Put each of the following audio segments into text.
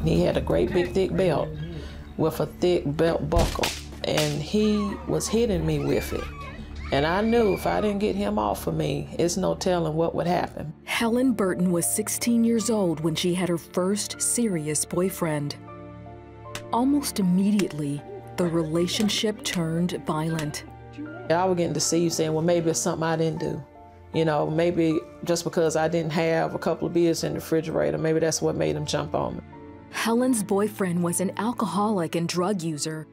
He had a great big thick belt with a thick belt buckle, and he was hitting me with it. And I knew if I didn't get him off of me, it's no telling what would happen. Helen Burton was 16 years old when she had her first serious boyfriend. Almost immediately, the relationship turned violent. I was getting deceived saying, well, maybe it's something I didn't do. You know, maybe just because I didn't have a couple of beers in the refrigerator, maybe that's what made him jump on me. Helen's boyfriend was an alcoholic and drug user.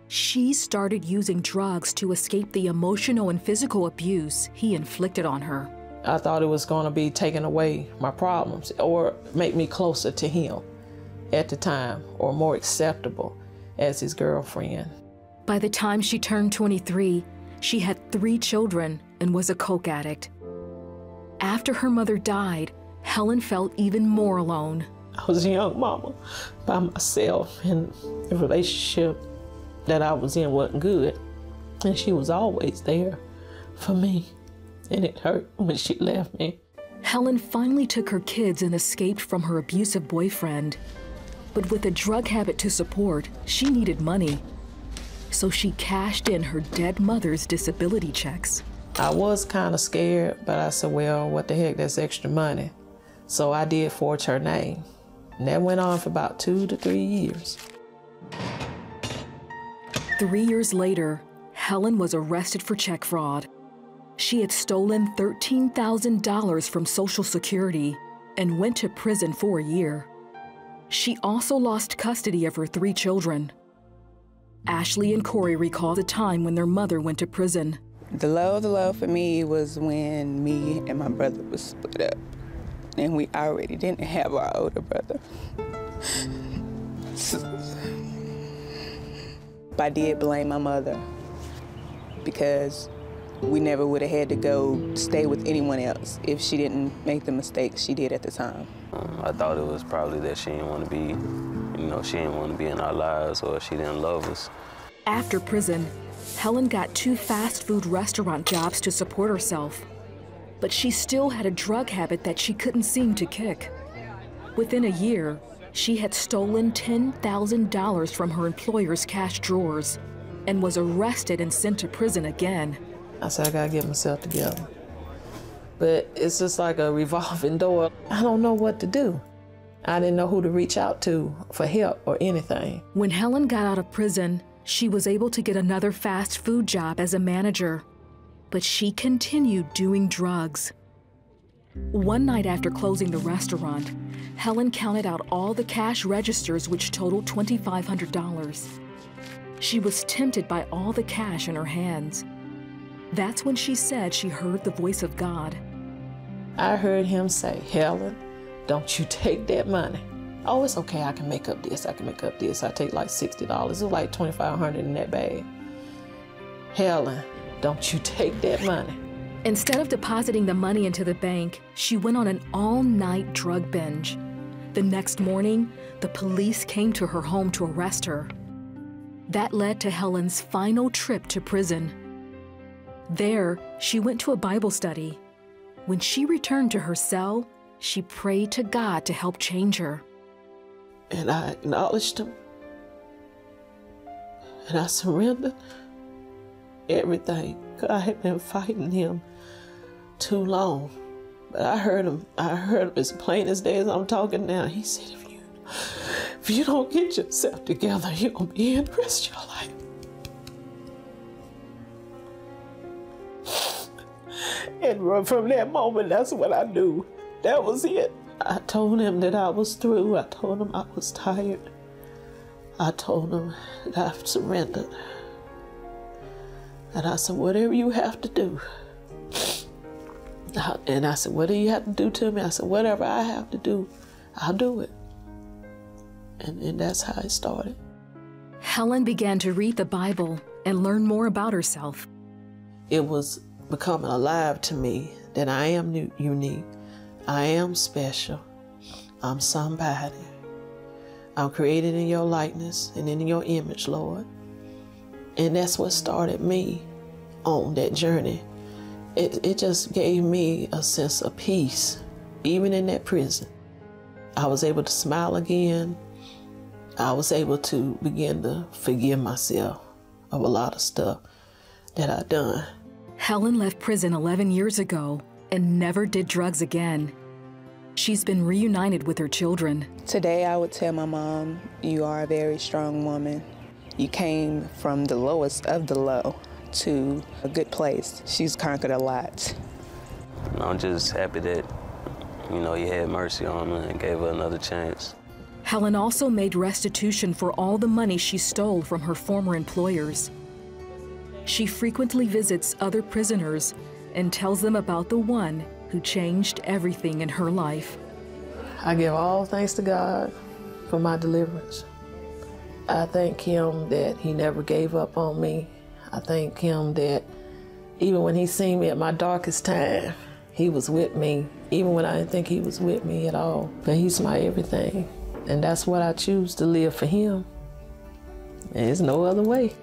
She started using drugs to escape the emotional and physical abuse he inflicted on her. I thought it was going to be taking away my problems or make me closer to him at the time, or more acceptable as his girlfriend. By the time she turned 23, she had 3 children and was a coke addict. After her mother died, Helen felt even more alone. I was a young mama by myself, and the relationship that I was in wasn't good. And she was always there for me, and it hurt when she left me. Helen finally took her kids and escaped from her abusive boyfriend. But with a drug habit to support, she needed money. So she cashed in her dead mother's disability checks. I was kind of scared, but I said, well, what the heck, that's extra money. So I did forge her name. And that went on for about 2 to 3 years. 3 years later, Helen was arrested for check fraud. She had stolen $13,000 from Social Security and went to prison for a year. She also lost custody of her 3 children. Ashley and Corey recalled a time when their mother went to prison. The low for me was when me and my brother was split up, and we already didn't have our older brother. I did blame my mother because we never would have had to go stay with anyone else if she didn't make the mistakes she did at the time. I thought it was probably that she didn't want to be, she didn't want to be in our lives, or she didn't love us. After prison, Helen got 2 fast food restaurant jobs to support herself. But she still had a drug habit that she couldn't seem to kick. Within a year, she had stolen $10,000 from her employer's cash drawers and was arrested and sent to prison again. I said, I gotta get myself together. But it's just like a revolving door. I don't know what to do. I didn't know who to reach out to for help or anything. When Helen got out of prison, she was able to get another fast food job as a manager. But she continued doing drugs. One night after closing the restaurant, Helen counted out all the cash registers, which totaled $2,500. She was tempted by all the cash in her hands. That's when she said she heard the voice of God. I heard him say, Helen, don't you take that money. Oh, it's okay, I can make up this, I can make up this. I take like $60, it was like $2,500 in that bag. Helen, don't you take that money. Instead of depositing the money into the bank, she went on an all-night drug binge. The next morning, the police came to her home to arrest her. That led to Helen's final trip to prison. There, she went to a Bible study. When she returned to her cell, she prayed to God to help change her. And I acknowledged him. And I surrendered everything. I had been fighting him too long. But I heard him as plain as day as I'm talking now. He said, if you don't get yourself together, you're gonna be in the rest of your life. And from that moment, that's what I knew. That was it. I told him that I was through. I told him I was tired. I told him that I've surrendered. And I said, whatever you have to do. And I said, what do you have to do to me? I said, whatever I have to do, I'll do it. And that's how it started. Helen began to read the Bible and learn more about herself. It was becoming alive to me that I am unique. I am special. I'm somebody. I'm created in your likeness and in your image, Lord. And that's what started me on that journey. It just gave me a sense of peace, even in that prison. I was able to smile again I was able to begin to forgive myself of a lot of stuff that I'd done. Helen left prison 11 years ago and never did drugs again. She's been reunited with her children. Today I would tell my mom, you are a very strong woman. You came from the lowest of the low to a good place. She's conquered a lot. I'm just happy that, you know, he had mercy on her and gave her another chance. Helen also made restitution for all the money she stole from her former employers. She frequently visits other prisoners and tells them about the one who changed everything in her life. I give all thanks to God for my deliverance. I thank Him that He never gave up on me. I thank Him that even when He seen me at my darkest time, He was with me, even when I didn't think He was with me at all. But He's my everything, and that's what I choose to live for Him. And there's no other way.